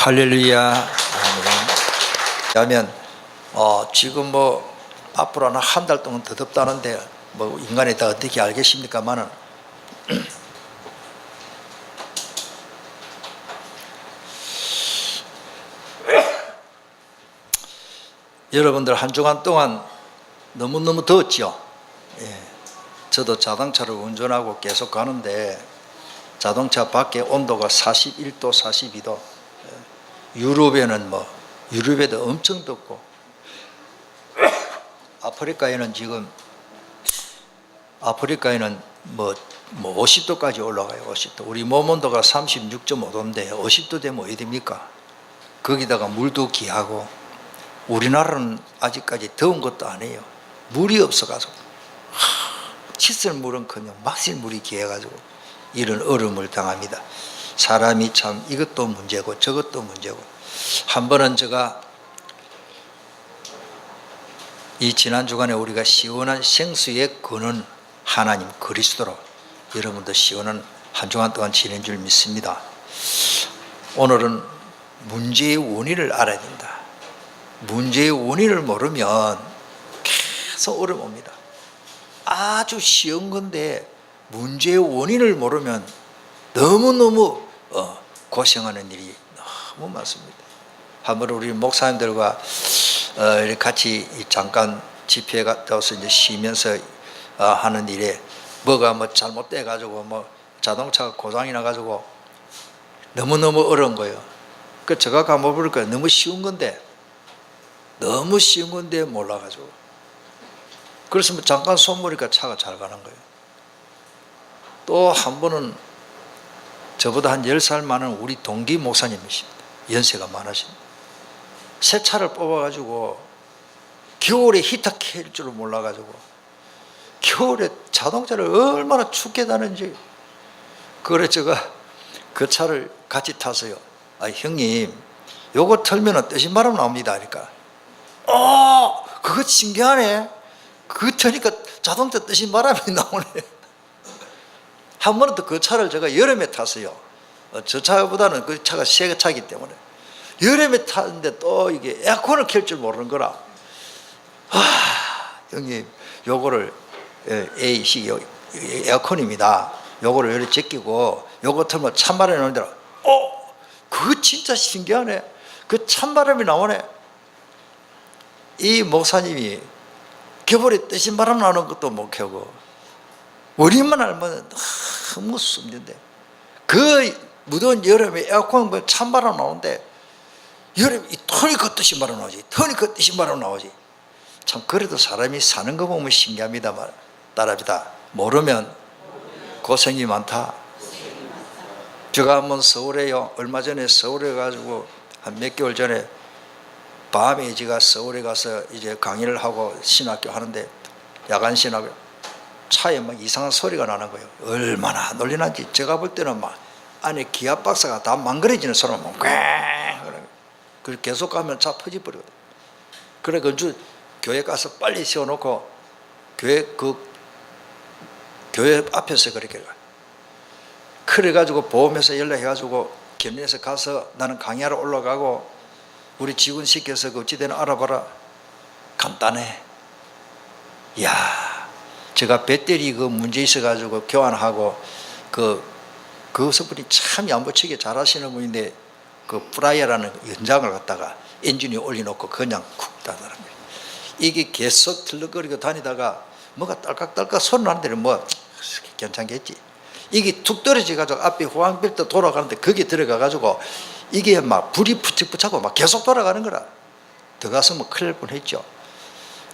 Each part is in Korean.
할렐루야. 아멘. 지금 앞으로 한 달 동안 더 덥다는데 인간이 다 어떻게 알겠습니까만은 여러분들 한 주간 동안 너무너무 더웠죠. 저도 자동차를 운전하고 계속 가는데 자동차 밖에 온도가 41도, 42도. 유럽에는 유럽에도 엄청 덥고 아프리카에는 50도까지 올라가요. 50도. 우리 몸 온도가 36.5도인데 50도 되면 어디 됩니까? 거기다가 물도 귀하고 우리나라는 아직까지 더운 것도 아니에요. 물이 없어가지고 씻을 물은커녕 마실 물이 귀해가지고 이런 어려움을 당합니다. 사람이 참 이것도 문제고 저것도 문제고. 한 번은 제가 이 지난 주간에 우리가 시원한 생수에 거는 하나님 그리스도로 여러분도 시원한 한 주간 동안 지낸 줄 믿습니다. 오늘은 문제의 원인을 알아야 된다. 문제의 원인을 모르면 계속 어려움 옵니다. 아주 쉬운 건데 문제의 원인을 모르면 너무너무 고생하는 일이 너무 많습니다. 한번 우리 목사님들과 같이 잠깐 집회에 갔다 와서 이제 쉬면서 하는 일에 뭐가 잘못돼 가지고 자동차가 고장이 나 가지고 너무너무 어려운 거예요. 그 제가 감아볼 거예요. 너무 쉬운 건데 몰라 가지고. 그래서 잠깐 손 보니까 차가 잘 가는 거예요. 또 한 번은 저보다 한 10살 많은 우리 동기 목사님이십니다. 연세가 많으십니다. 새 차를 뽑아가지고 겨울에 히터 켤 줄 몰라가지고 겨울에 자동차를 얼마나 춥게 다는지. 그래 제가 그 차를 같이 타서요. 형님 요거 털면 뜨신 바람 나옵니다 하니까 그거 신기하네. 그거 터니까 자동차 뜨신 바람이 나오네. 한 번은 또 그 차를 제가 여름에 탔어요. 저 차보다는 그 차가 새 차이기 때문에 여름에 탔는데 또 이게 에어컨을 켤 줄 모르는 거라. 형님 요거를 AC 에어컨입니다. 요거를 이렇게 제끼고 요거 틀면 찬바람이 나오는 대로 그거 진짜 신기하네. 그 찬바람이 나오네. 이 목사님이 겨울에 뜨신 바람 나오는 것도 못 켜고 원인만 알면 너무 숨는데 그 무더운 여름에 에어컨 찬바람 나오는데 여름에 터니까 뜨신 바람 나오지. 터니까 뜨신 바람 나오지. 참 그래도 사람이 사는 거 보면 신기합니다만 따라합니다. 모르면 고생이 많다. 제가 한번 서울에요. 얼마 전에 서울에 가지고 한 몇 개월 전에 밤에 제가 서울에 가서 이제 강의를 하고 신학교 하는데 야간 신학교 차에 이상한 소리가 나는 거예요. 얼마나 놀리는지. 제가 볼 때는 안에 기압 박스가 다 망그러지는 소리만 그래서 계속 가면 차 퍼져버리거든. 그래 건주 교회 가서 빨리 세워놓고 교회 앞에서 그렇게 그래가지고 보험회사 연락해가지고 견인해서 가서 나는 강의하러 올라가고 우리 직원 시켜서 어찌되나 알아봐라. 간단해. 이야, 제가 배터리 그 문제 있어가지고 교환하고 그 스분이 참 양보치게 잘하시는 분인데 그 프라이어라는 연장을 갖다가 엔진에 올려놓고 그냥 쿡 닫아는 거예요. 이게 계속 틀럭거리고 다니다가 뭐가 딸깍딸깍 소리 나는데 괜찮겠지. 이게 툭 떨어져가지고 앞에 호황벨트 돌아가는데 거기 들어가가지고 이게 불이 붙고 계속 돌아가는 거라. 들어가서 큰일 날 뻔했죠.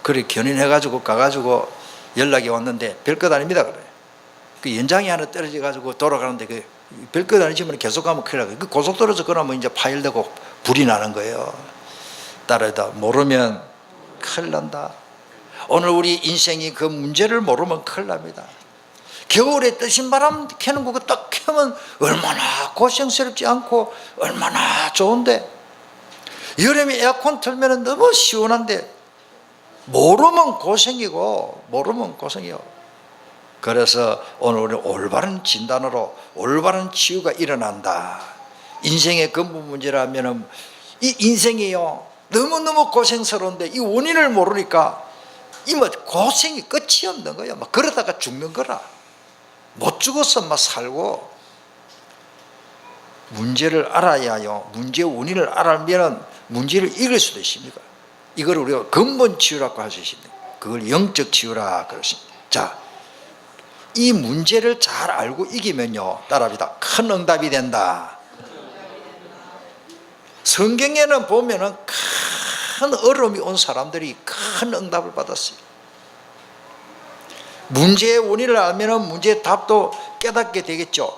그래 견인해가지고 가가지고 연락이 왔는데 별것 아닙니다. 그래. 그 연장이 하나 떨어져가지고 돌아가는데 그 별것 아니지만 계속 가면 큰일 나고 그 고속도로에서 그러면 이제 파열되고 불이 나는 거예요. 따라다 모르면 큰일 난다. 오늘 우리 인생이 그 문제를 모르면 큰일 납니다. 겨울에 뜨신 바람 켜는 거 딱 켜면 얼마나 고생스럽지 않고 얼마나 좋은데 여름에 에어컨 틀면 너무 시원한데 모르면 고생이고 그래서 오늘 우리 올바른 진단으로 올바른 치유가 일어난다. 인생의 근본 문제라면은 이 인생이요 너무너무 고생스러운데 이 원인을 모르니까 이 뭐 고생이 끝이 없는 거야. 막 그러다가 죽는 거라. 못 죽어서 막 살고. 문제를 알아야요. 문제의 원인을 알면 문제를 이길 수도 있습니다. 이걸 우리가 근본 치유라고 할 수 있습니다. 그걸 영적 치유라 그러십니다. 자, 이 문제를 잘 알고 이기면요, 따라합니다. 큰 응답이 된다. 성경에는 보면은 큰 어려움이 온 사람들이 큰 응답을 받았어요. 문제의 원인을 알면은 문제의 답도 깨닫게 되겠죠.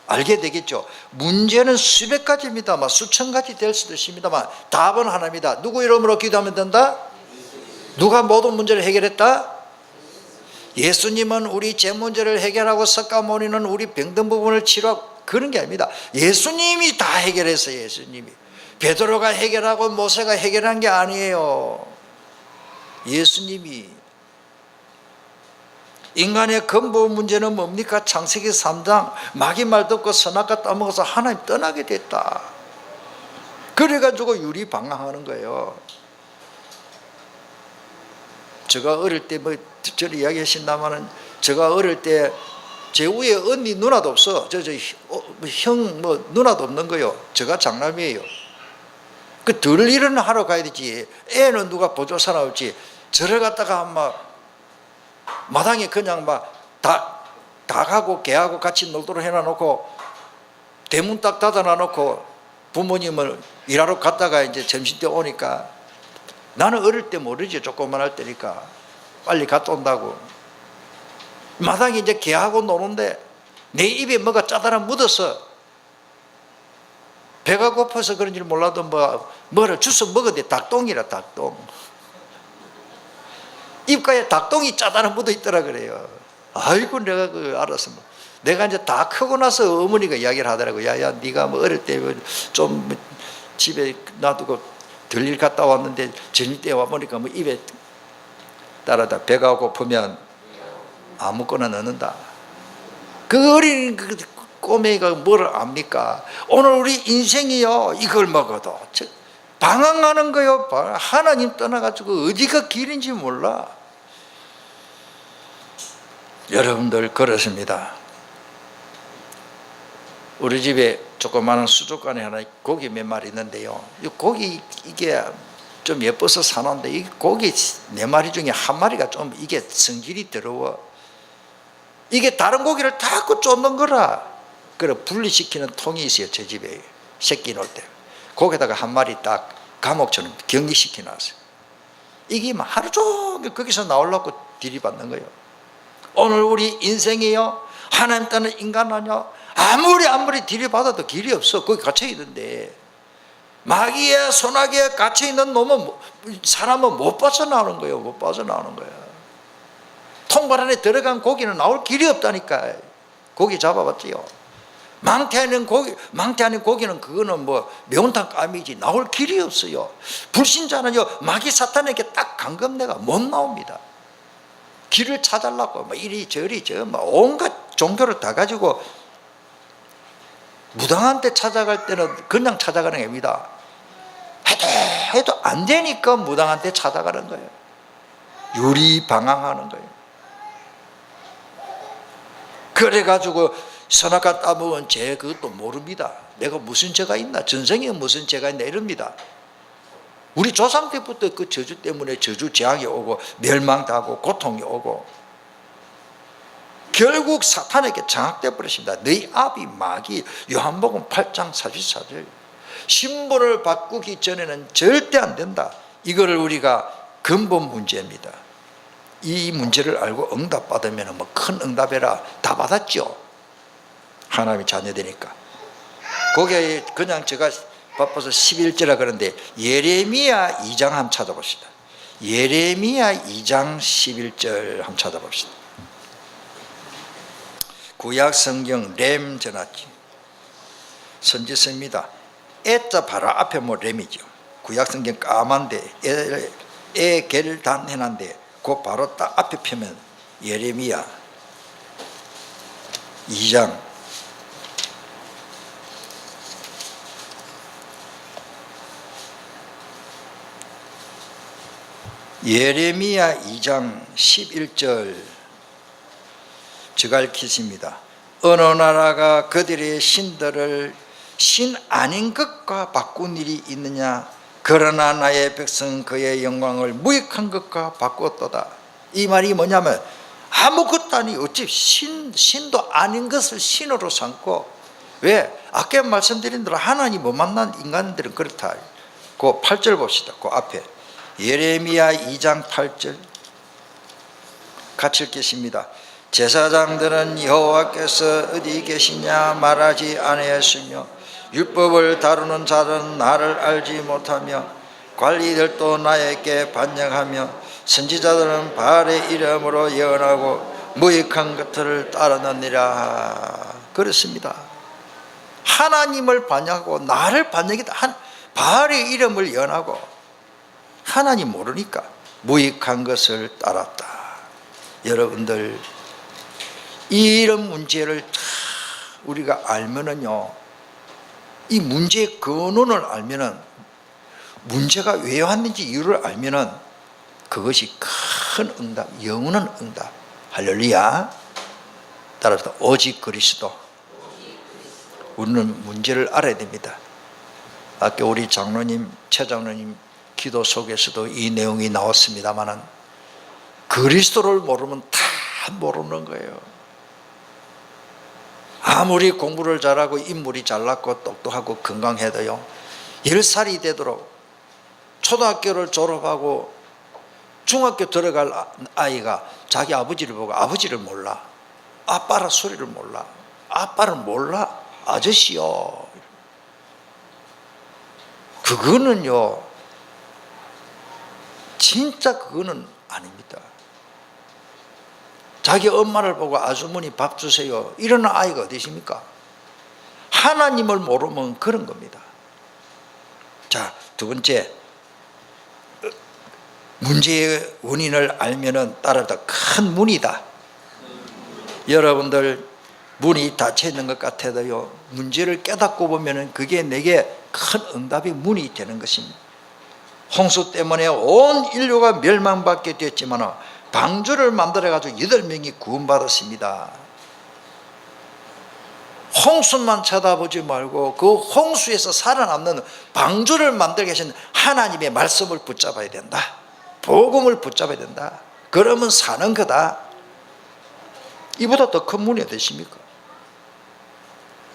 알게 되겠죠. 문제는 수백 가지입니다. 수천 가지 될 수도 있습니다만 답은 하나입니다. 누구 이름으로 기도하면 된다? 누가 모든 문제를 해결했다? 예수님은 우리 죄 문제를 해결하고 석가모니는 우리 병든 부분을 치료하고 그런 게 아닙니다. 예수님이 다 해결했어요. 예수님이. 베드로가 해결하고 모세가 해결한 게 아니에요. 예수님이. 인간의 근본 문제는 뭡니까? 창세기 3장 마귀 말 듣고 선악과 따먹어서 하나님 떠나게 됐다. 그래가지고 유리방황하는 거예요. 제가 어릴 때 저를 이야기하신다마는 제가 어릴 때 제 위에 언니 누나도 없어. 형 누나도 없는 거요. 제가 장남이에요. 그 덜 일은 하러 가야 되지. 애는 누가 보조 사람 없지. 저를 갖다가 마당에 그냥 닭하고 개하고 같이 놀도록 해놔놓고 대문 딱 닫아놔놓고 부모님을 일하러 갔다가 이제 점심때 오니까 나는 어릴 때 모르지. 조그만할 때니까 빨리 갔다 온다고. 마당에 이제 개하고 노는데 내 입에 뭐가 짜다라 묻어서 배가 고파서 그런지 몰라도 뭐를 주워 먹어대. 닭똥이라 닭똥. 입가에 닭똥이 짜다라 묻어 있더라 그래요. 아이고 내가 알았어. 내가 이제 다 크고 나서 어머니가 이야기를 하더라고. 야야 네가 어릴 때 좀 집에 놔두고 들일 갔다 왔는데 저녁 때 와보니까 입에 따라다 배가 고프면 아무거나 넣는다. 그 어린 꼬맹이가 뭘 압니까? 오늘 우리 인생이요 이걸 먹어도 방황하는 거요. 하나님 떠나가지고 어디가 길인지 몰라. 여러분들 그렇습니다. 우리 집에 조그마한 수족관에 하나 고기 몇 마리 있는데요. 이 고기 이게 좀 예뻐서 사놓은데 이 고기 4마리 중에 1마리가 좀 이게 성질이 더러워. 이게 다른 고기를 다 쫓는 거라. 그래 분리시키는 통이 있어요. 제 집에 새끼 놓을 때 거기다가 1마리 딱 감옥처럼 격리시켜 놨어요. 이게 하루 종일 거기서 나오려고 들이받는 거예요. 오늘 우리 인생이요 하나님 따는 인간 아니야. 아무리 들이받아도 길이 없어. 거기 갇혀 있는데 마귀에 소나기에 갇혀 있는 놈은 사람은 못 빠져나오는 거예요. 못 빠져나오는 거야. 통발 안에 들어간 고기는 나올 길이 없다니까. 고기 잡아봤지요. 망태 아닌 고기는 그거는 매운탕 까미지 나올 길이 없어요. 불신자는요 마귀 사탄에게 딱 감금내가 못 나옵니다. 길을 찾으려고 이리저리 온갖 종교를 다 가지고 무당한 테 찾아갈 때는 그냥 찾아가는 겁니다. 해도 안 되니까 무당한 테 찾아가는 거예요. 유리방황하는 거예요. 그래가지고 선악과 따먹은 죄 그것도 모릅니다. 내가 무슨 죄가 있나, 전생에 무슨 죄가 있나 이럽니다. 우리 조상 때부터 그 저주 때문에 저주 재앙이 오고 멸망당하고 고통이 오고 결국 사탄에게 장악돼 버렸습니다. 너희 아비 마귀. 요한복음 8장 44절. 신분을 바꾸기 전에는 절대 안 된다. 이거를 우리가 근본 문제입니다. 이 문제를 알고 응답받으면 큰 응답이라 다 받았죠. 하나님이 자녀되니까. 거기에 그냥 제가 바빠서 11절이라 그러는데 예레미야 2장 한번 찾아봅시다. 예레미야 2장 11절 한번 찾아봅시다. 구약 성경 렘 전화지 선지서입니다. 애자 바로 앞에 렘이죠. 구약 성경 까만데 애 개를 단 해놨는데 그 바로 딱 앞에 펴면 예레미야 2장 예레미야 2장 11절 저갈키십니다. 어느 나라가 그들의 신들을 신 아닌 것과 바꾼 일이 있느냐? 그러나 나의 백성 그의 영광을 무익한 것과 바꾸었도다. 이 말이 뭐냐면 아무것도 아니 어찌 신도 아닌 것을 신으로 삼고, 왜? 아까 말씀드린 대로 하나님 못 만난 인간들은 그렇다. 그 8절 봅시다. 그 앞에 예레미야 2장 8절 같이 읽겠습니다. 제사장들은 여호와께서 어디 계시냐 말하지 아니하였으며 율법을 다루는 자는 나를 알지 못하며 관리들도 나에게 반역하며 선지자들은 바알의 이름으로 예언하고 무익한 것들을 따르느니라. 그렇습니다. 하나님을 반역하고 나를 반역했다. 바알의 이름을 예언하고 하나님 모르니까 무익한 것을 따랐다. 여러분들, 이런 문제를 우리가 알면은요, 이 문제의 근원을 알면은, 문제가 왜 왔는지 이유를 알면은 그것이 큰 응답, 영원한 응답. 할렐루야. 따라서 오직 그리스도. 우리는 문제를 알아야 됩니다. 아까 우리 장로님, 최 장로님 기도 속에서도 이 내용이 나왔습니다만은, 그리스도를 모르면 다 모르는 거예요. 아무리 공부를 잘하고 인물이 잘났고 똑똑하고 건강해도요, 10살이 되도록 초등학교를 졸업하고 중학교 들어갈 아이가 자기 아버지를 보고 아버지를 몰라, 아빠라 소리를 몰라, 아빠를 몰라, 아저씨요. 그거는요, 진짜 그거는 아닙니다. 자기 엄마를 보고 아주머니 밥 주세요 이러는 아이가 어디 있습니까? 하나님을 모르면 그런 겁니다. 자, 두 번째, 문제의 원인을 알면은 따라서 큰 문이다. 여러분들, 문이 닫혀 있는 것 같아도요, 문제를 깨닫고 보면은 그게 내게 큰 응답의 문이 되는 것입니다. 홍수 때문에 온 인류가 멸망받게 됐지만 방주를 만들어가지고 8명이 구원받았습니다. 홍수만 쳐다보지 말고 그 홍수에서 살아남는 방주를 만들게 하신 하나님의 말씀을 붙잡아야 된다. 복음을 붙잡아야 된다. 그러면 사는 거다. 이보다 더 큰 문이 되십니까?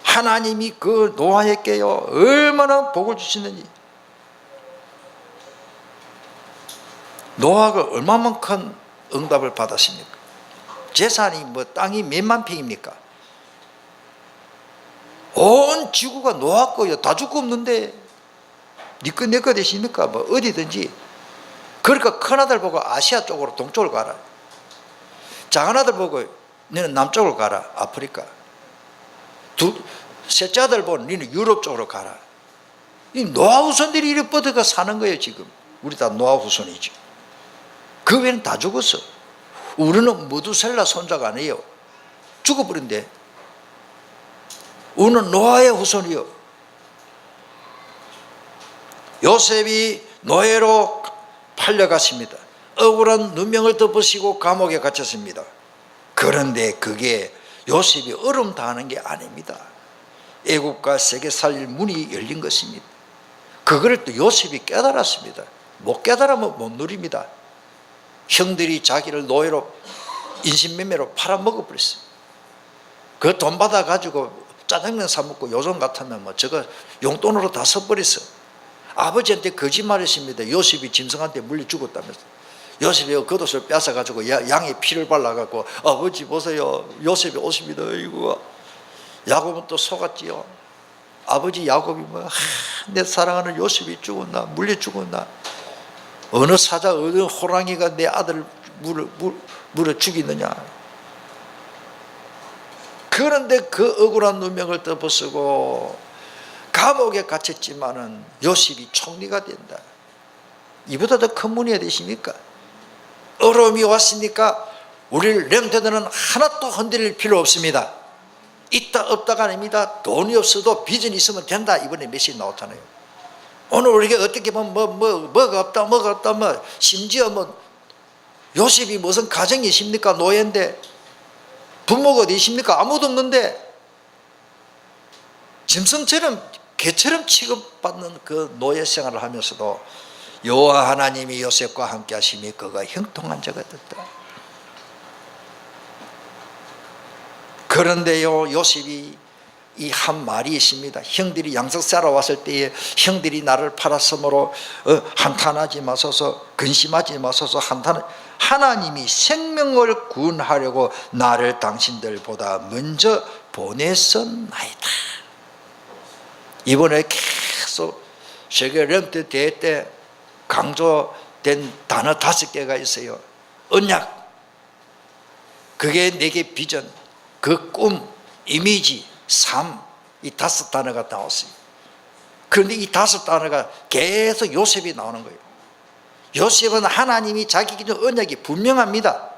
하나님이 그 노아에게요, 얼마나 복을 주시는지. 노아가 얼마만큼 응답을 받았습니까? 재산이 뭐 땅이 몇만 평입니까? 온 지구가 노아 거요. 다 죽고 없는데 니꺼 내꺼 되십니까? 뭐 어디든지. 그러니까 큰아들 보고 아시아 쪽으로 동쪽으로 가라. 작은아들 보고 너는 남쪽으로 가라. 아프리카. 셋째 아들 보고 너는 유럽 쪽으로 가라. 이 노아 후손들이 이렇게 뻗어가 사는 거예요. 지금 우리 다 노아 후손이지. 그 외에는 다 죽었어. 우리는 모두셀라 손자가 아니에요. 죽어버린대. 우리는 노아의 후손이요. 요셉이 노예로 팔려갔습니다. 억울한 누명을 덮으시고 감옥에 갇혔습니다. 그런데 그게 요셉이 얼음 당하는 게 아닙니다. 애국과 세계 살릴 문이 열린 것입니다. 그걸 또 요셉이 깨달았습니다. 못 깨달으면 못 누립니다. 형들이 자기를 노예로 인신매매로 팔아먹어버렸어요. 그 돈 받아가지고 짜장면 사먹고 요즘 같으면 뭐 저거 용돈으로 다 써버렸어. 아버지한테 거짓말했습니다. 요셉이 짐승한테 물려 죽었다면서. 요셉이 겉옷을 뺏어가지고 양의 피를 발라갖고 아버지 보세요, 요셉이 오십니다. 이거 야곱은 또 속았지요. 아버지 야곱이 뭐 내 사랑하는 요셉이 죽었나, 물려 죽었나, 어느 사자 어느 호랑이가 내 아들을 물어 죽이느냐. 그런데 그 억울한 누명을 덮어쓰고 감옥에 갇혔지만은 요셉이 총리가 된다. 이보다 더 큰 문이 되십니까? 어려움이 왔으니까 우리 렘트들은 하나도 흔들릴 필요 없습니다. 있다 없다가 아닙니다. 돈이 없어도 비전이 있으면 된다. 이번에 메시지 나왔잖아요. 오늘 우리가 어떻게 보면 뭐가 없다 심지어 요셉이 무슨 가정이 있습니까? 노예인데 부모가 어디 있습니까? 아무도 없는데 짐승처럼 개처럼 취급받는 그 노예 생활을 하면서도 여호와 하나님이 요셉과 함께 하심이 그가 형통한 자가 됐다. 그런데요, 요셉이 이 한 말이 있습니다. 형들이 양석사러 왔을 때에 형들이 나를 팔았으므로 한탄하지 마소서, 근심하지 마소서. 하나님이 생명을 구원하려고 나를 당신들보다 먼저 보냈었나이다. 이번에 계속 세계 렘트 대회 때 강조된 단어 5개가 있어요. 언약, 그게 내게 비전, 그 꿈, 이미지, 삶, 이 5단어가 나왔어요. 그런데 이 5단어가 계속 요셉이 나오는 거예요. 요셉은 하나님이 자기 기준 언약이 분명합니다.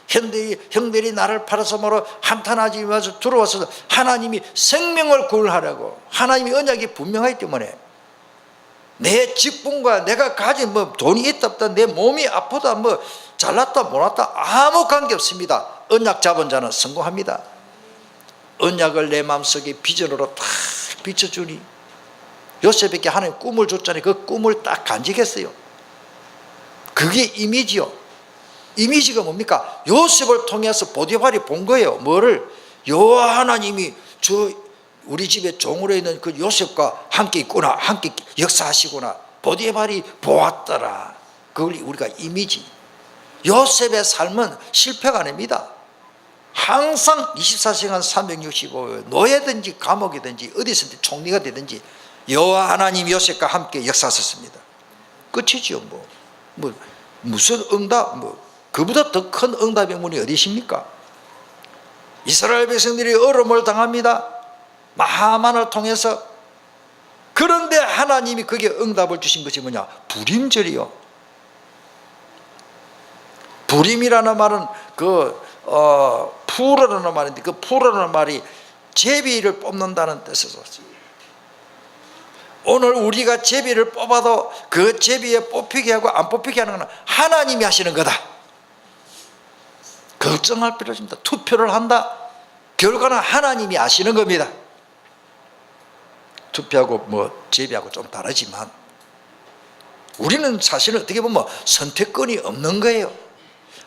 형들이 나를 팔아서므로 한탄하지 마서 들어와서 하나님이 생명을 구원하려고, 하나님이 언약이 분명하기 때문에 내 직분과 내가 가진 돈이 있다 없다, 내 몸이 아프다 잘났다 못났다 아무 관계 없습니다. 언약 잡은 자는 성공합니다. 언약을 내 마음속에 비전으로 딱 비춰주니 요셉에게 하나님 꿈을 줬잖아요. 그 꿈을 딱 간직했어요. 그게 이미지요. 이미지가 뭡니까? 요셉을 통해서 보디발이 본 거예요. 뭐를? 여호와 하나님이 우리 집에 종으로 있는 그 요셉과 함께 있구나, 함께 역사하시구나. 보디발이 보았더라. 그걸 우리가 이미지. 요셉의 삶은 실패가 아닙니다. 항상 24시간 365일 노예든지 감옥이든지 어디서든지 총리가 되든지 여호와 하나님 요셉과 함께 역사하셨습니다. 끝이지요. 무슨 응답, 그보다 더 큰 응답의 문이 어디 있습니까? 이스라엘 백성들이 어려움을 당합니다. 하만을 통해서. 그런데 하나님이 거기에 응답을 주신 것이 뭐냐? 불임절이요. 불임이라는 말은 풀어라는 말인데, 그 풀어라는 말이 제비를 뽑는다는 뜻에서 왔어요. 오늘 우리가 제비를 뽑아도 그 제비에 뽑히게 하고 안 뽑히게 하는 건 하나님이 하시는 거다. 걱정할 필요 없습니다. 투표를 한다. 결과는 하나님이 아시는 겁니다. 투표하고 제비하고 좀 다르지만 우리는 사실은 어떻게 보면 선택권이 없는 거예요.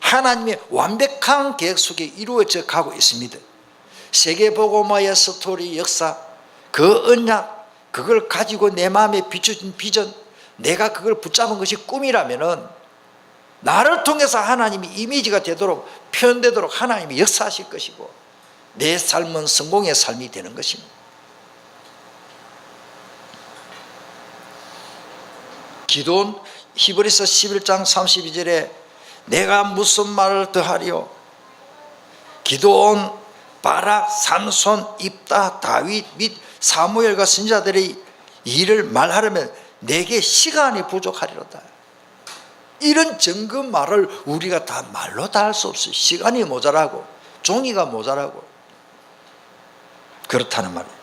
하나님의 완벽한 계획 속에 이루어져 가고 있습니다. 세계복음화의 스토리 역사, 그 언약, 그걸 가지고 내 마음에 비춰진 비전, 내가 그걸 붙잡은 것이 꿈이라면은 나를 통해서 하나님이 이미지가 되도록, 표현되도록 하나님이 역사하실 것이고 내 삶은 성공의 삶이 되는 것입니다. 기도는 히브리서 11장 32절에 내가 무슨 말을 더하리요? 기도온, 바락, 삼손, 입다, 다윗 및 사무엘과 선지자들의 일을 말하려면 내게 시간이 부족하리로다. 이런 정금 말을 우리가 다 말로 다 할 수 없어요. 시간이 모자라고 종이가 모자라고. 그렇다는 말이에요.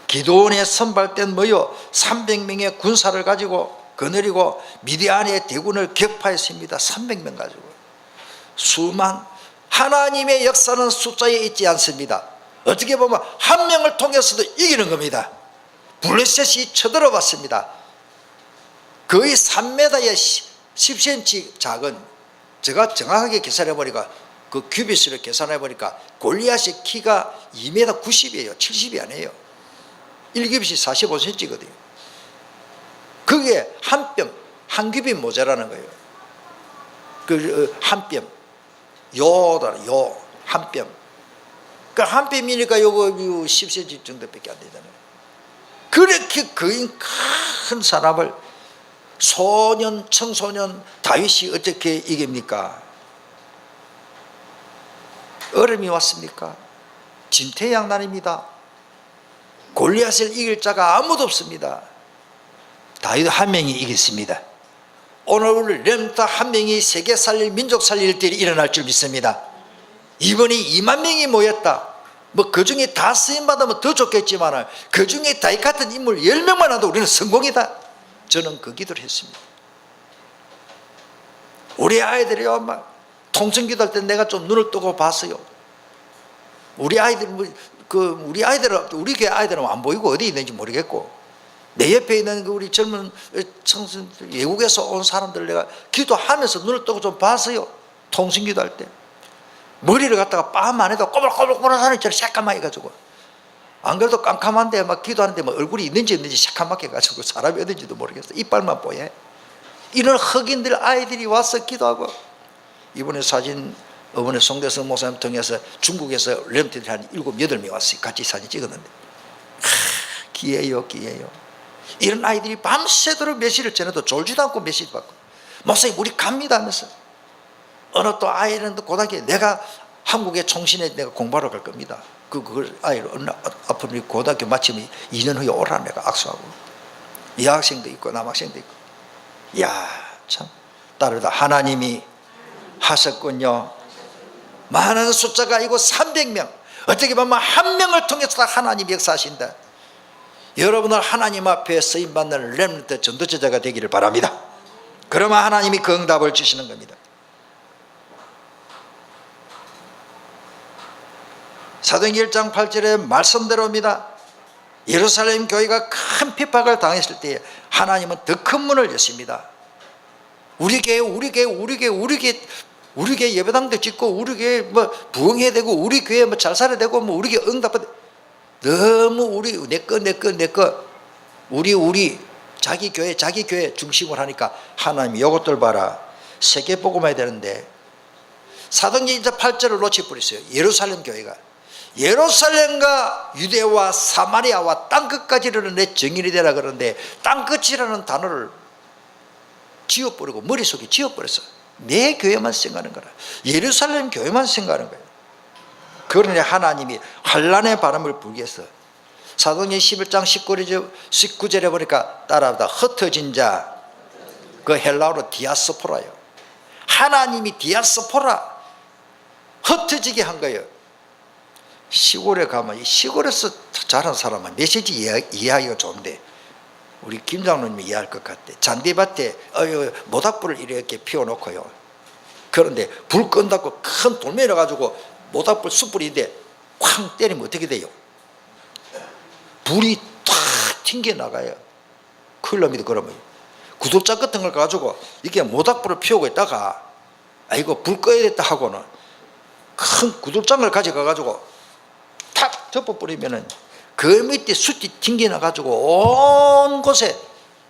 기도원에 선발된 모여 300명의 군사를 가지고 거느리고 미디안의 대군을 격파했습니다. 300명 가지고. 수만. 하나님의 역사는 숫자에 있지 않습니다. 어떻게 보면 한 명을 통해서도 이기는 겁니다. 블레셋이 쳐들어봤습니다. 거의 3m에 10cm 작은, 제가 정확하게 계산해 보니까 그 큐비스를 계산해 보니까 골리앗의 키가 2m 90이에요. 70이 아니에요. 1큐빗이 45cm거든요. 그게 한 뼘, 한 큐빗 모자라는 거예요. 그 한 뼘, 한 뼘. 그러니까 한 뼘이니까 요거 10cm 정도밖에 안 되잖아요. 그렇게 거의 큰 사람을 소년, 청소년 다윗이 어떻게 이깁니까? 얼음이 왔습니까? 진퇴양난입니다. 골리앗을 이길 자가 아무도 없습니다. 다윗 한 명이 이겼습니다. 오늘 우리 렘트 한 명이 세계 살릴, 민족 살릴 일이 일어날 줄 믿습니다. 이번에 2만 명이 모였다. 그 중에 다 쓰임받으면 더 좋겠지만 그 중에 다윗 같은 인물 10명만 와도 우리는 성공이다. 저는 그 기도를 했습니다. 우리 아이들이요, 막 통성기도 할 때 내가 좀 눈을 뜨고 봤어요. 우리 아이들, 우리 아이들은, 우리 교회 아이들은 안 보이고 어디 있는지 모르겠고, 내 옆에 있는 우리 젊은 청소년들, 외국에서 온 사람들 내가 기도하면서 눈을 뜨고 좀 봤어요. 통성기도 할 때. 머리를 갖다가 빰 안 해도 꼬불꼬불꼬불한 사람처럼 새까맣게 해가지고, 안 그래도 깜깜한데 막 기도하는데 막 얼굴이 있는지 없는지 새까맣게 해가지고 사람이 어딘지도 모르겠어. 이빨만 보여. 이런 흑인들 아이들이 와서 기도하고, 이번에 사진 어머니 송대성 목사님 통해서 중국에서 렘트들이 한 7, 8명 왔어요. 같이 사진 찍었는데, 기회요 기회요. 이런 아이들이 밤새도록 메시지를 전해도 졸지도 않고 메시지 받고, 목사님 우리 갑니다 하면서, 어느 또 아이는 또 고등학교에 내가 한국의 총신에 내가 공부하러 갈 겁니다. 그 아이를 앞으로 고등학교 마치면 2년 후에 오라 내가 악수하고, 여학생도 있고 남학생도 있고. 이야 참 따르다 하나님이 하셨군요. 많은 숫자가 아니고 300명, 어떻게 보면 한 명을 통해서 하나님이 역사하신다. 여러분을 하나님 앞에 쓰임받는 렘넌트 전도제자가 되기를 바랍니다. 그러면 하나님이 그 응답을 주시는 겁니다. 사도행전 1장 8절의 말씀대로입니다. 예루살렘 교회가 큰 핍박을 당했을 때 하나님은 더 큰 문을 여십니다. 우리 교회 예배당도 짓고, 우리 교회 뭐 부흥해야 되고, 우리 교회 뭐 잘 살아야 되고, 뭐 우리 교회 응답받아. 너무 우리 내 거 우리 자기 교회 중심으로 하니까 하나님이 이것들 봐라, 세계 복음해야 되는데. 사도행전 8절을 놓쳐버렸어요. 예루살렘 교회가 예루살렘과 유대와 사마리아와 땅끝까지를 내 정인이 되라 그러는데, 땅끝이라는 단어를 지워버리고 머릿속에 지워버렸어. 내 교회만 생각하는 거라. 예루살렘 교회만 생각하는 거예요. 그러니 하나님이 환란의 바람을 불게 해서 사도행전 11장 19절에 보니까 따라하다 흩어진 자, 그 헬라어로 디아스포라예요. 하나님이 디아스포라, 흩어지게 한 거예요. 시골에 가면 이 시골에서 자란 사람은 메시지 이해하기가 좋은데, 우리 김 장로님이 이해할 것 같아. 잔디밭에 모닥불을 이렇게 피워놓고요. 그런데 불 끈다고 큰 돌멩이를 가지고 모닥불 숯불인데 쾅 때리면 어떻게 돼요? 불이 탁 튕겨나가요. 큰일 납니다. 그러면 구들장 같은 걸 가지고 이렇게 모닥불을 피우고 있다가, 이거 불 꺼야겠다 하고는 큰 구들장을 가져가 가지고 탁 덮어버리면은 그 밑에 숯이 튕겨나가지고 온 곳에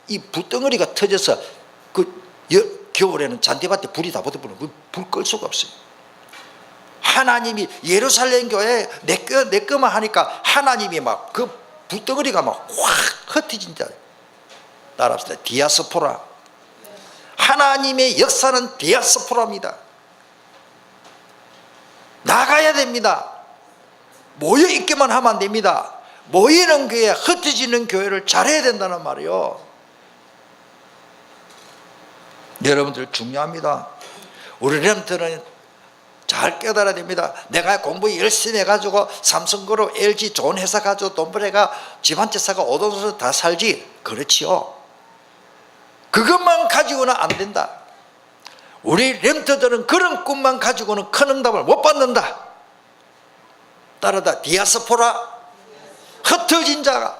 이 불덩어리가 터져서 겨울에는 잔디밭에 불이 다 붙어버리면 불 끌 수가 없어요. 하나님이 예루살렘 교회 내 거만 하니까 하나님이 막 그 불덩어리가 막 확 흩어진다. 따라합시다. 디아스포라. 하나님의 역사는 디아스포라입니다. 나가야 됩니다. 모여 있기만 하면 안 됩니다. 모이는 교회, 흩어지는 교회를 잘해야 된다는 말이에요. 여러분들 중요합니다. 우리 렘넌트는 잘 깨달아야 됩니다. 내가 공부 열심히 해가지고 삼성그룹, LG 좋은 회사 가지고 돈 벌어가 집 한 채 사고 오돈수로 다 살지. 그렇지요. 그것만 가지고는 안 된다. 우리 렘넌트들은 그런 꿈만 가지고는 큰 응답을 못 받는다. 따라다 디아스포라, 흩어진 자가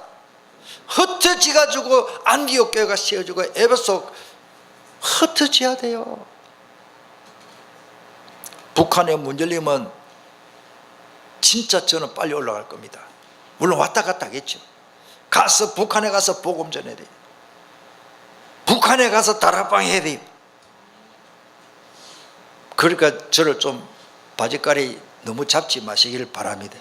흩어지가지고 안디옥 교회가 세워지고 에베소 흩어져야 돼요. 북한의 문열림은 진짜 저는 빨리 올라갈 겁니다. 물론 왔다 갔다 하겠죠. 북한에 가서 복음 전해야 돼요. 북한에 가서 다락방 해야 돼요. 그러니까 저를 좀 바지가리 너무 잡지 마시길 바랍니다.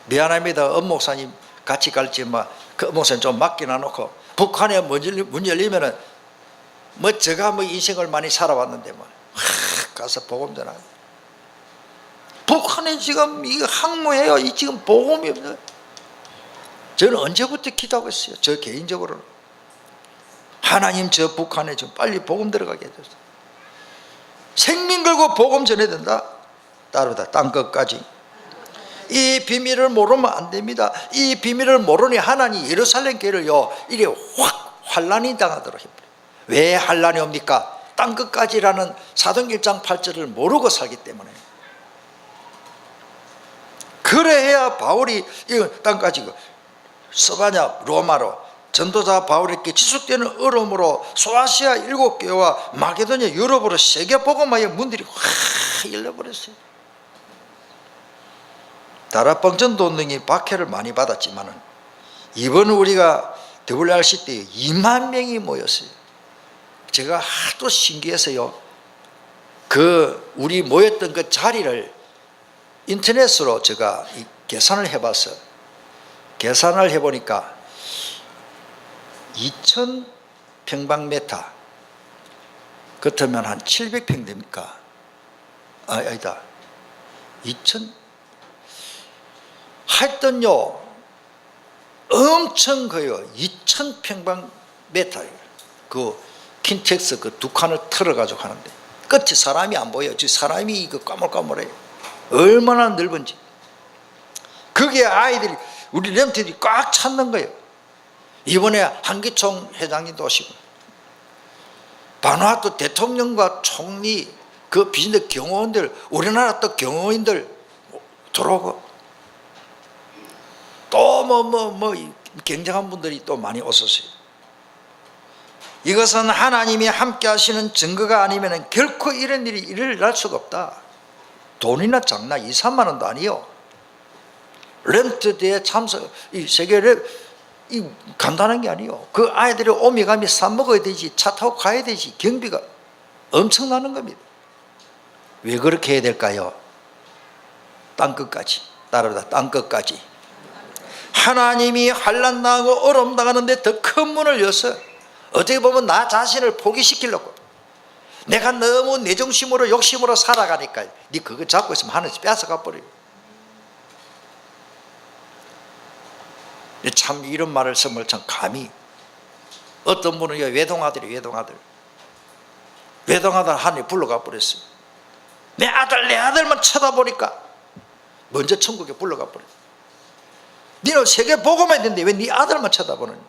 미안합니다. 엄목사님 같이 갈지만 그 엄목사님 좀 맡겨놔 놓고, 북한에 문 열리면은 뭐 제가 뭐 인생을 많이 살아왔는데 뭐 가서 복음 전하고. 북한에 지금 이거 항모해요. 이 지금 복음이 없어요. 저는 언제부터 기도하고 있어요. 저 개인적으로 하나님 저 북한에 좀 빨리 복음 들어가게 해주세요. 생명 걸고 복음 전해야 된다. 따르다 땅끝까지. 이 비밀을 모르면 안 됩니다. 이 비밀을 모르니 하나님 예루살렘 교회를요 이래 확 환란이 당하도록 해버려요. 왜 환란이 옵니까? 땅끝까지라는 사도행전 1장 8절을 모르고 살기 때문에. 그래야 바울이 이거 땅까지 스바냐 로마로 전도자 바울에게 지속되는 어려움으로 소아시아 7교회와 마게도냐 유럽으로 세계복음화의 문들이 확 열려버렸어요. 다락방전도 운동이 박해를 많이 받았지만 이번 우리가 WRC 때 2만 명이 모였어요. 제가 하도 신기해서요, 우리 모였던 그 자리를 인터넷으로 제가 계산을 해봤어요. 계산을 해보니까 2,000평방미터 그렇다면 한 700평 됩니까? 아니다. 2,000 하여튼요 엄청 커요. 2,000평방미터예요. 그 킨텍스 그 두 칸을 틀어가지고 하는데 끝이 사람이 안 보여요. 사람이 그 까물까물해요. 얼마나 넓은지. 그게 아이들이 우리 렘트들이 꽉 찼는 거예요. 이번에 한기총 회장님도 오시고 바누아투 대통령과 총리 그 비즈니스 경호원들 우리나라 또 경호인들 들어오고 또 굉장한 분들이 또 많이 오셨어요. 이것은 하나님이 함께 하시는 증거가 아니면 결코 이런 일이 일어날 수가 없다. 돈이나 장난 2, 3만 원도 아니요. 렌트대에 참석, 이 세계 이 간단한 게 아니요. 그 아이들이 오미가미 사 먹어야 되지, 차 타고 가야 되지, 경비가 엄청나는 겁니다. 왜 그렇게 해야 될까요? 땅끝까지 따라다 땅끝까지. 하나님이 환난 당하고 어려움 당하는데 더 큰 문을 여서 어떻게 보면 나 자신을 포기시키려고 내가 너무 내정심으로 욕심으로 살아가니까 네 그거 잡고 있으면 하늘에서 뺏어가 버려요. 참 이런 말을 쓰면 참 감히 어떤 분은 외동아들 하늘에 불러가 버렸어요. 내 아들만 쳐다보니까 먼저 천국에 불러가 버려요. 너는 세계 복음해야 되는데 왜 네 아들만 쳐다보느냐.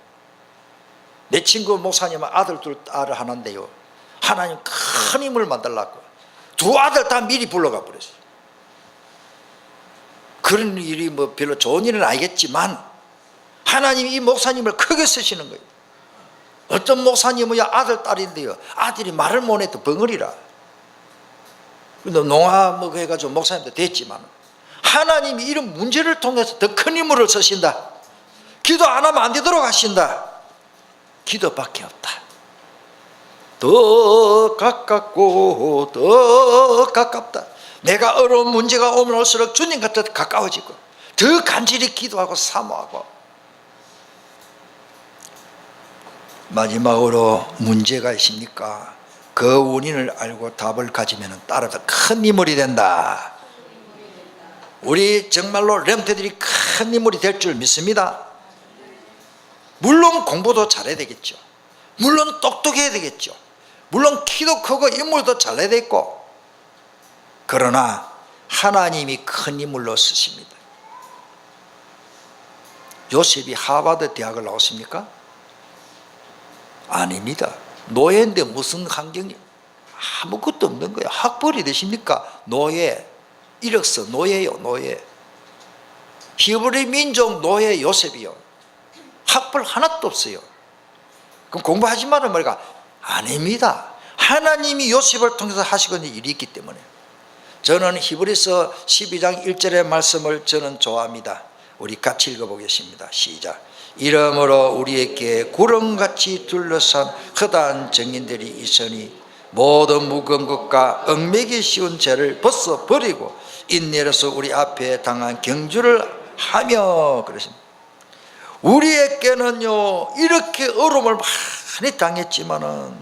내 친구 목사님은 아들 하나인데요, 하나님 큰 힘을 만들라고 두 아들 다 미리 불러가 버렸어요. 그런 일이 별로 좋은 일은 아니겠지만 하나님이 이 목사님을 크게 쓰시는 거예요. 어떤 목사님은 아들 딸인데요, 아들이 말을 못해도 벙어리라. 농화 해가지고 목사님도 됐지만 하나님이 이런 문제를 통해서 더 큰 힘을 쓰신다. 기도 안 하면 안 되도록 하신다. 기도밖에 없다. 더 가깝고 더 가깝다. 내가 어려운 문제가 오면 올수록 주님과 더 가까워지고 더 간절히 기도하고 사모하고. 마지막으로 문제가 있습니까? 그 원인을 알고 답을 가지면 따라서 큰 인물이 된다. 우리 정말로 렘트들이 큰 인물이 될 줄 믿습니다. 물론 공부도 잘해야 되겠죠. 물론 똑똑해야 되겠죠. 물론 키도 크고 인물도 잘해야 되겠고. 그러나 하나님이 큰 인물로 쓰십니다. 요셉이 하버드 대학을 나왔습니까? 아닙니다. 노예인데 무슨 환경이 아무것도 없는 거예요. 학벌이 되십니까? 노예, 이력서 노예요. 노예. 히브리 민족 노예 요셉이요. 학벌 하나도 없어요. 그럼 공부하지 말은 말이가 아닙니다. 하나님이 요셉을 통해서 하시는 일이 있기 때문에. 저는 히브리서 12장 1절의 말씀을 저는 좋아합니다. 우리 같이 읽어보겠습니다. 시작. 이러므로 우리에게 구름같이 둘러싼 허다한 증인들이 있으니 모든 무거운 것과 얽매기 쉬운 죄를 벗어버리고 인내로서 우리 앞에 당한 경주를 하며. 그러십니다. 우리에게는요 이렇게 어려움을 많이 당했지만은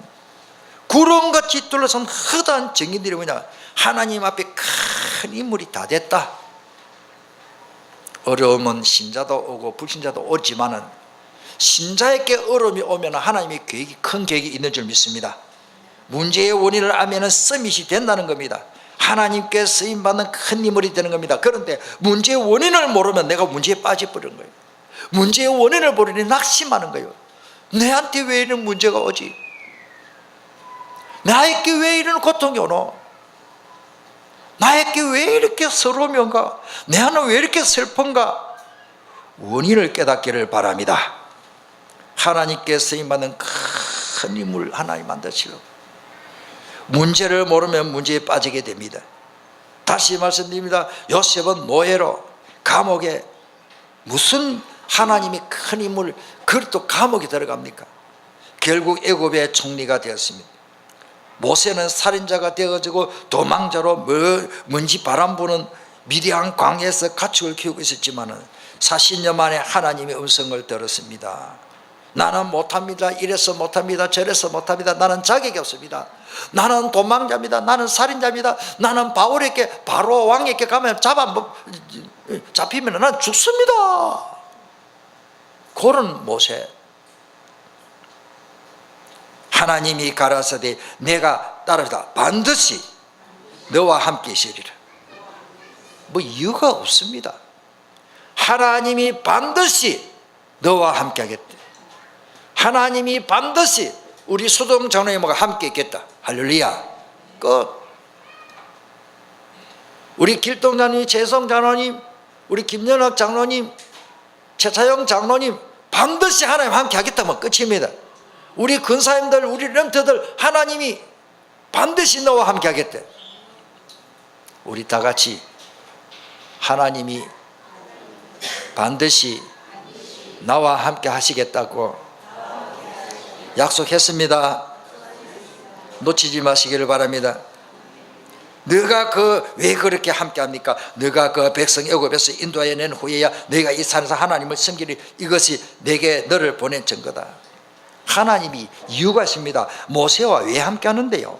구름같이 둘러싼 허다한 증인들이 뭐냐, 하나님 앞에 큰 인물이 다 됐다. 어려움은 신자도 오고 불신자도 오지만은 신자에게 어려움이 오면 하나님의 계획이 큰 계획이 있는 줄 믿습니다. 문제의 원인을 알면 서밋이 된다는 겁니다. 하나님께 쓰임받는 큰 인물이 되는 겁니다. 그런데 문제의 원인을 모르면 내가 문제에 빠져버리는 거예요. 문제의 원인을 모르니 낙심하는 거예요. 내한테 왜 이런 문제가 오지? 나에게 왜 이런 고통이 오노? 나에게 왜 이렇게 서러움이 온가? 내 안은 왜 이렇게 슬픈가? 원인을 깨닫기를 바랍니다. 하나님께 쓰임받는 큰 인물 하나님 만드시고, 문제를 모르면 문제에 빠지게 됩니다. 다시 말씀드립니다. 요셉은 노예로 감옥에, 무슨 하나님이 큰 인물, 그것도 감옥에 들어갑니까? 결국 애굽의 총리가 되었습니다. 모세는 살인자가 되어가지고 도망자로 먼지 바람 부는 미디안 광야에서 가축을 키우고 있었지만 40년 만에 하나님의 음성을 들었습니다. 나는 못합니다. 이래서 못합니다. 저래서 못합니다. 나는 자격이 없습니다. 나는 도망자입니다. 나는 살인자입니다. 나는 바울에게, 바로 왕에게 가면 잡히면 난 죽습니다. 그런 모세. 하나님이 가라사대 내가 따르다 반드시 너와 함께 있으리라. 뭐 이유가 없습니다. 하나님이 반드시 너와 함께 하겠다. 하나님이 반드시 우리 수동 장로님과 함께 있겠다. 할렐루야. 끝. 우리 길동 장로님, 재성 장로님, 우리 김연학 장로님, 최차영 장로님 반드시 하나님 함께 하겠다면 끝입니다. 우리 근사님들, 우리 렘터들 하나님이 반드시 너와 함께 하겠대. 우리 다 같이 하나님이 반드시 나와 함께 하시겠다고 약속했습니다. 놓치지 마시기를 바랍니다. 너가 왜 그렇게 함께 합니까? 너가 그 백성 애굽에서 인도하여 낸 후에야 너가 이 산에서 하나님을 섬기리. 이것이 내게 너를 보낸 증거다. 하나님이 이유가 있습니다. 모세와 왜 함께 하는데요?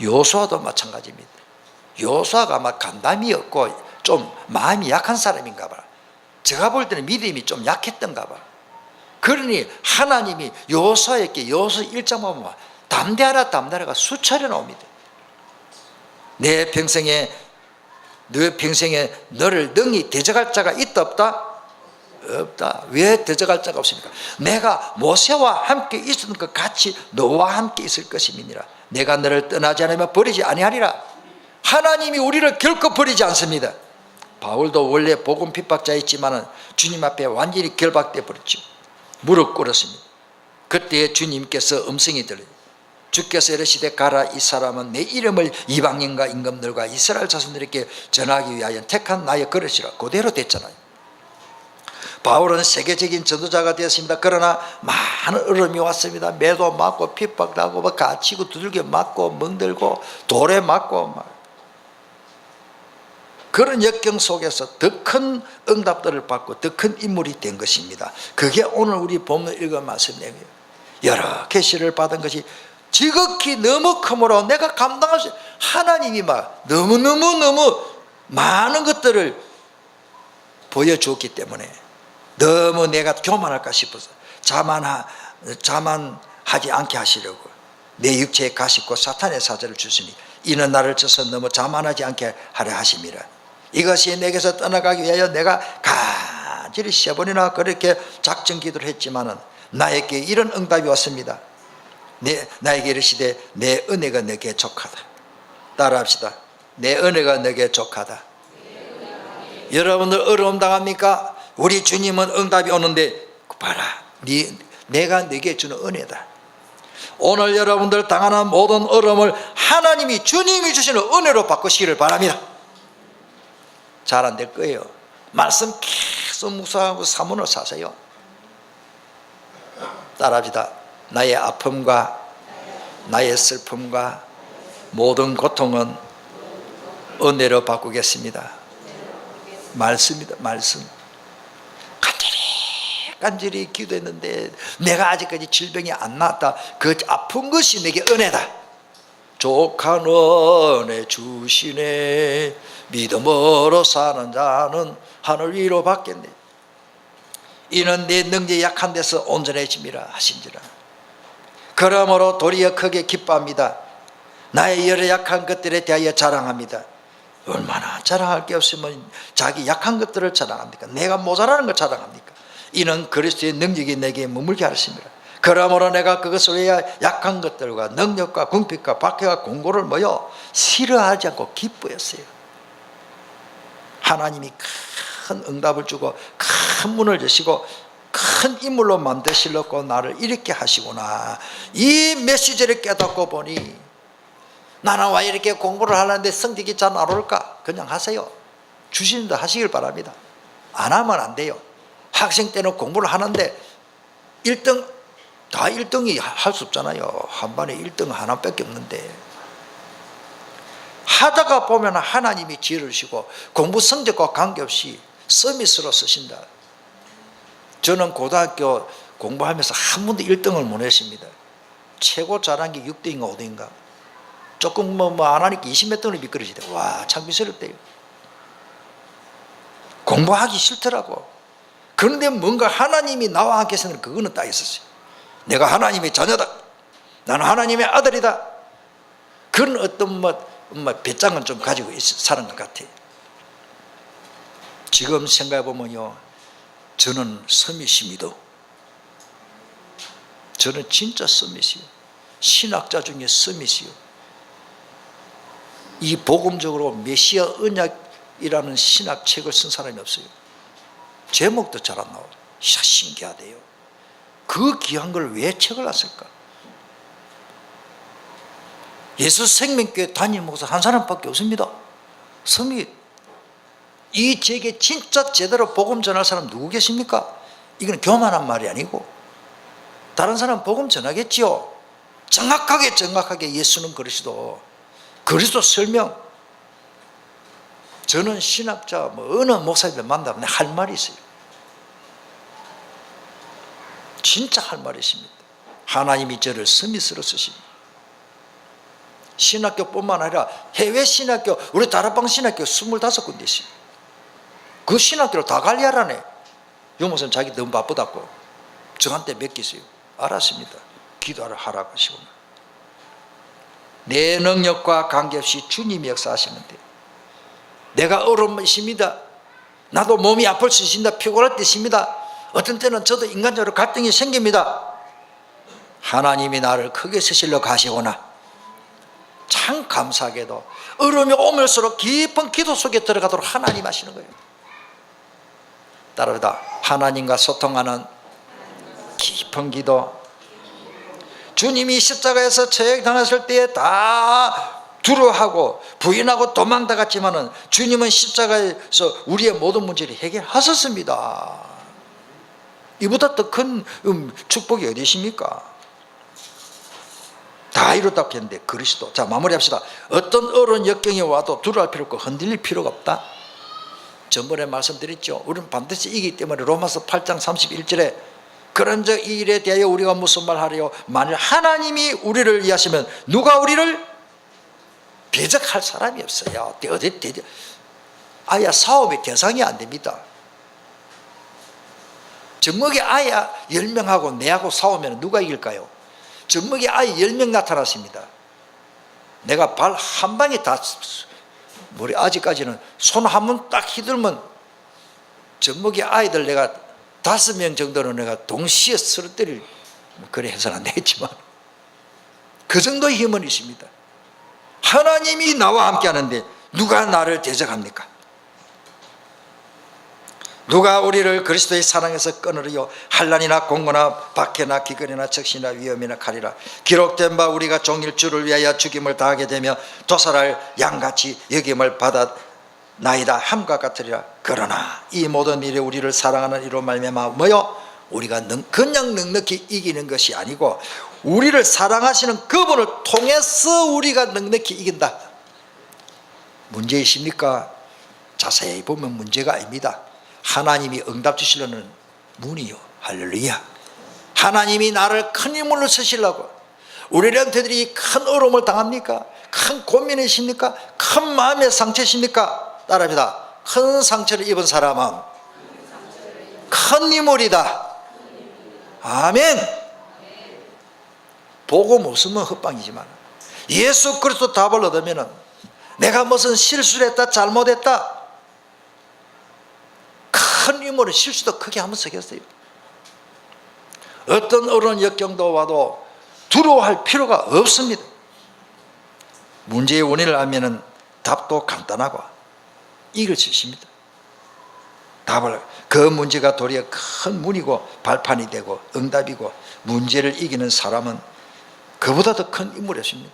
요수아도 마찬가지입니다. 요수아가 막 간담이 없고 좀 마음이 약한 사람인가 봐. 제가 볼 때는 믿음이 좀 약했던가 봐. 그러니 하나님이 요수아에게 요수 1장 보면 담대하라 담대하라가 수차례 나옵니다. 내 평생에 너 평생에 너를 능히 대적할 자가 있다 없다? 없다. 왜 대적할 자가 없습니까? 내가 모세와 함께 있었던 것 같이 너와 함께 있을 것임이니라. 내가 너를 떠나지 않으면 버리지 아니하리라. 하나님이 우리를 결코 버리지 않습니다. 바울도 원래 복음 핍박자였지만 주님 앞에 완전히 결박돼 버렸죠. 무릎 꿇었습니다. 그때 주님께서 음성이 들려요. 주께서 이르시되 가라. 이 사람은 내 이름을 이방인과 임금들과 이스라엘 자손들에게 전하기 위하여 택한 나의 그릇이라. 그대로 됐잖아요. 바울은 세계적인 전도자가 되었습니다. 그러나 많은 어려움이 왔습니다. 매도 맞고 핍박도 하고 갇히고 두들겨 맞고 멍들고 돌에 맞고 그런 역경 속에서 더 큰 응답들을 받고 더 큰 인물이 된 것입니다. 그게 오늘 우리 본문 읽은 말씀이에요. 여러 계시를 받은 것이 지극히 너무 크므로 내가 감당할 수, 하나님이 막 너무 많은 것들을 보여주었기 때문에 너무 내가 교만할까 싶어서 자만하지 않게 하시려고 내 육체에 가시고 사탄의 사자를 주시니 이는 나를 쳐서 너무 자만하지 않게 하려 하심이라. 이것이 내게서 떠나가기 위하여 내가 간절히 3번이나 그렇게 작정 기도를 했지만은 나에게 이런 응답이 왔습니다. 나에게 이르시되 내 은혜가 너에게 족하다. 따라합시다. 내 은혜가 너에게 족하다. 여러분들 어려움 당합니까? 우리 주님은 응답이 오는데 봐라, 내가 너에게 주는 은혜다. 오늘 여러분들 당하는 모든 어려움을 하나님이 주님이 주시는 은혜로 바꾸시기를 바랍니다. 잘 안 될 거예요. 말씀 계속 묵상하고 사문을 사세요. 따라합시다. 나의 아픔과 나의 슬픔과 모든 고통은 은혜로 바꾸겠습니다. 말씀이다. 말씀. 간절히 기도했는데 내가 아직까지 질병이 안 나았다. 그 아픈 것이 내게 은혜다. 족한 은혜 주시네. 믿음으로 사는 자는 하늘 위로 받겠네. 이는 내 능력이 약한 데서 온전해짐이라 하신지라. 그러므로 도리어 크게 기뻐합니다. 나의 여러 약한 것들에 대하여 자랑합니다. 얼마나 자랑할 게 없으면 자기 약한 것들을 자랑합니까? 내가 모자라는 걸 자랑합니까? 이는 그리스도의 능력이 내게 머물게 하십니다. 그러므로 내가 그것을 위하여 약한 것들과 능력과 궁핍과 박해와 공고를 모여 싫어하지 않고 기뻐했어요. 하나님이 큰 응답을 주고 큰 문을 여시고 큰 인물로 만드시려고 나를 이렇게 하시구나, 이 메시지를 깨닫고 보니 나는 왜 이렇게 공부를 하는데 성적이 잘 안 올까? 그냥 하세요. 주시는 대 하시길 바랍니다. 안 하면 안 돼요. 학생 때는 공부를 하는데 1등 다 1등이 할 수 없잖아요. 한 반에 1등 하나밖에 없는데, 하다가 보면 하나님이 지혜를 주시고 공부 성적과 관계없이 서밋으로 쓰신다. 저는 고등학교 공부하면서 한 번도 1등을 못 했습니다. 최고 잘한 게 6등인가 5등인가, 조금 안 하니까 20몇 등으로 미끄러지대. 와, 참 미스럽대요. 공부하기 싫더라고. 그런데 뭔가 하나님이 나와 함께 있으면 그거는 딱 있었어요. 내가 하나님의 자녀다, 나는 하나님의 아들이다, 그런 어떤 배짱은 좀 가지고 사는 것 같아요. 지금 생각해 보면요, 저는 서밋입니다. 저는 진짜 서밋이요. 신학자 중에 서밋이요. 이 복음적으로 메시아 언약이라는 신학책을 쓴 사람이 없어요. 제목도 잘 안 나와요. 신기하대요. 그 귀한 걸 왜 책을 놨을까? 예수 생명교회 담임 목사 한 사람밖에 없습니다. 서밋. 이 지역에 진짜 제대로 복음 전할 사람 누구 계십니까? 이건 교만한 말이 아니고, 다른 사람 복음 전하겠지요. 정확하게 예수는 그리스도, 그리스도 설명. 저는 신학자 어느 목사님들 만나면 할 말이 있어요. 진짜 할 말이 있습니다. 하나님이 저를 서밋으로 쓰십니다. 신학교뿐만 아니라 해외 신학교, 우리 다락방 신학교 25군데 있어요. 그 신학교를 다 관리하라네. 용목사님 자기 너무 바쁘다고 저한테 맡기세요. 알았습니다. 기도하라 하라고 하시구나. 내 능력과 관계없이 주님이 역사하시면 돼요. 내가 어려움이 있습니다. 나도 몸이 아플 수 있습니다. 피곤할 때 있습니다. 어떤 때는 저도 인간적으로 갈등이 생깁니다. 하나님이 나를 크게 쓰시려고 하시구나. 참 감사하게도 어려움이 오면서록 깊은 기도 속에 들어가도록 하나님 하시는 거예요. 따라합니다. 하나님과 소통하는 깊은 기도. 주님이 십자가에서 처형당하실 때에 다 두려워하고 부인하고 도망다갔지만은 주님은 십자가에서 우리의 모든 문제를 해결하셨습니다. 이보다 더 큰 축복이 어디 있습니까? 다 이뤘다고 했는데 그리스도. 자, 마무리합시다. 어떤 어려운 역경이 와도 두려워할 필요 없고 흔들릴 필요가 없다. 전번에 말씀드렸죠. 우리는 반드시 이기기 때문에 로마서 8장 31절에 그런즉 이 일에 대하여 우리가 무슨 말하리요? 만일 하나님이 우리를 위하시면 누가 우리를 배적할 사람이 없어요. 아야 싸움의 대상이 안 됩니다. 젖먹이 아야 10명하고 내하고 싸우면 누가 이길까요? 젖먹이 아이 10명 나타났습니다. 내가 발 한 방에 다, 머리 아직까지는 손 한 번 딱 휘둘면 젖먹이 아이들 내가 5명 정도는 내가 동시에 쓰러뜨릴, 그래 해서는 안 되겠지만 그 정도의 힘은 있습니다. 하나님이 나와 함께 하는데 누가 나를 대적합니까? 누가 우리를 그리스도의 사랑에서 끊으리요? 환난이나 공고나 박해나 기근이나 적시나 위험이나 칼이라. 기록된 바 우리가 종일 주를 위하여 죽임을 당하게 되며 도살할 양같이 여김을 받았나이다 함과 같으리라. 그러나 이 모든 일에 우리를 사랑하는 이로 말미암아 뭐요? 우리가 그냥 넉넉히 이기는 것이 아니고 우리를 사랑하시는 그분을 통해서 우리가 넉넉히 이긴다. 문제 있습니까? 자세히 보면 문제가 아닙니다. 하나님이 응답 주시려는 문이요. 할렐루야. 하나님이 나를 큰 인물로 쓰시려고. 우리한테들이 큰 어려움을 당합니까? 큰 고민이 있습니까? 큰 마음의 상처십니까? 따라합니다. 큰 상처를 입은 사람은 큰 인물이다. 아멘. 복음 없으면 헛방이지만 예수 그리스도 답을 얻으면 내가 무슨 실수를 했다 잘못했다, 큰 인물은 실수도 크게 하면 쓰겠어요. 어떤 어려운 역경도 와도 두려워할 필요가 없습니다. 문제의 원인을 알면은 답도 간단하고 이길 수 있습니다. 답을, 그 문제가 도리어 큰 문이고 발판이 되고 응답이고 문제를 이기는 사람은 그보다 더 큰 인물이었습니다.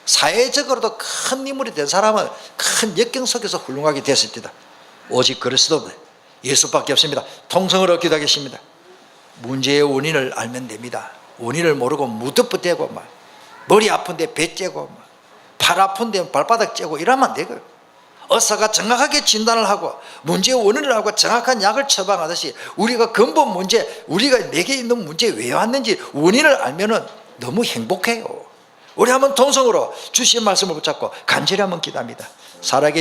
사회적으로도 큰 인물이 된 사람은 큰 역경 속에서 훌륭하게 됐습니다. 오직 그리스도 예수밖에 없습니다. 통성으로 기도하겠습니다. 문제의 원인을 알면 됩니다. 원인을 모르고 무드부대고 막 머리 아픈데 배 째고 막 팔 아픈데 발바닥 째고 이러면 안 되고요. 의사가 정확하게 진단을 하고 문제의 원인을 알고 정확한 약을 처방하듯이 우리가 근본 문제, 우리가 내게 있는 문제 왜 왔는지 원인을 알면은 너무 행복해요. 우리 한번 통성으로 주신 말씀을 붙잡고 간절히 한번 기도합니다. 살아계신